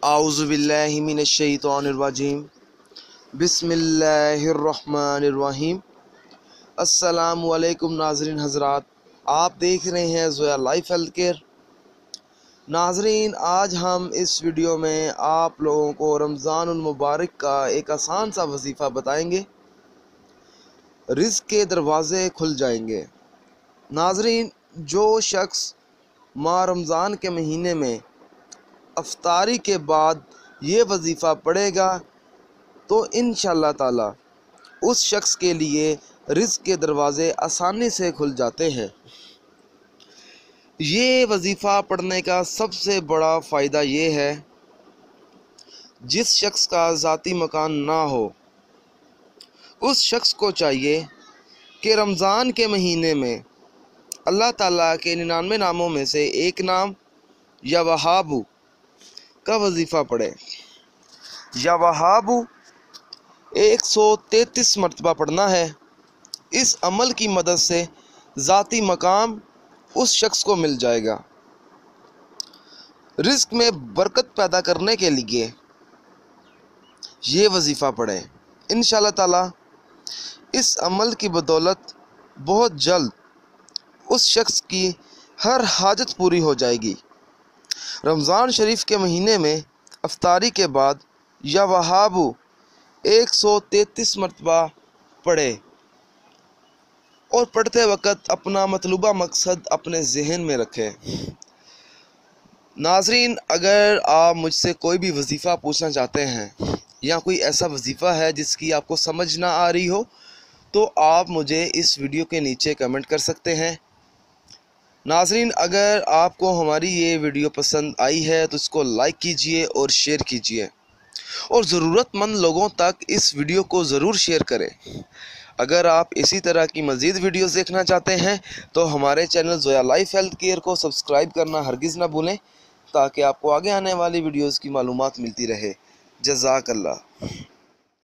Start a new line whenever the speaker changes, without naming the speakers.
आऊज़ु बिल्लाहि मिनश्शैतानिर्रजीम बिस्मिल्लाहिर्रहमानिर्रहीम। अस्सलामु अलैकुम नाज़रीन हज़रात, आप देख रहे हैं ज़ोया लाइफ हेल्थ केयर। नाज़रीन, आज हम इस वीडियो में आप लोगों को रमज़ानुल मुबारक का एक आसान सा वजीफ़ा बताएंगे। रिज़्क़ के दरवाज़े खुल जाएंगे। नाज़रीन, जो शख्स माह रमज़ान के महीने में अफ्तारी के बाद ये वजीफ़ा पढ़ेगा तो इंशाअल्लाह ताला उस शख्स के लिए रिज़्क़ के दरवाज़े आसानी से खुल जाते हैं। ये वजीफ़ा पढ़ने का सबसे बड़ा फ़ायदा ये है, जिस शख्स का ज़ाती मकान ना हो उस शख्स को चाहिए कि रमज़ान के महीने में अल्लाह ताला के 99 नामों में से एक नाम या वहाबू का वजीफ़ा पढ़े। या वहाबू 133 मरतबा पढ़ना है। इस अमल की मदद से ज़ाती मकाम उस शख्स को मिल जाएगा। रिज़्क़ में बरकत पैदा करने के लिए ये वजीफ़ा पढ़ें। इंशाअल्लाह ताला इस अमल की बदौलत बहुत जल्द उस शख्स की हर हाजत पूरी हो जाएगी। रमज़ान शरीफ के महीने में अफ्तारी के बाद या वहाबू 133 मरतबा पढ़े और पढ़ते वक़्त अपना मतलूबा मकसद अपने जहन में रखें। नाज़रीन, अगर आप मुझसे कोई भी वजीफ़ा पूछना चाहते हैं या कोई ऐसा वजीफ़ा है जिसकी आपको समझ ना आ रही हो तो आप मुझे इस वीडियो के नीचे कमेंट कर सकते हैं। नाज़रीन, अगर आपको हमारी ये वीडियो पसंद आई है तो इसको लाइक कीजिए और शेयर कीजिए और ज़रूरतमंद लोगों तक इस वीडियो को ज़रूर शेयर करें। अगर आप इसी तरह की मज़ीद वीडियोज़ देखना चाहते हैं तो हमारे channel Zoya life health care को सब्सक्राइब करना हरगिज़ ना भूलें, ताकि आपको आगे आने वाली वीडियोज़ की मालूमात मिलती रहे। जज़ाकल्लाह।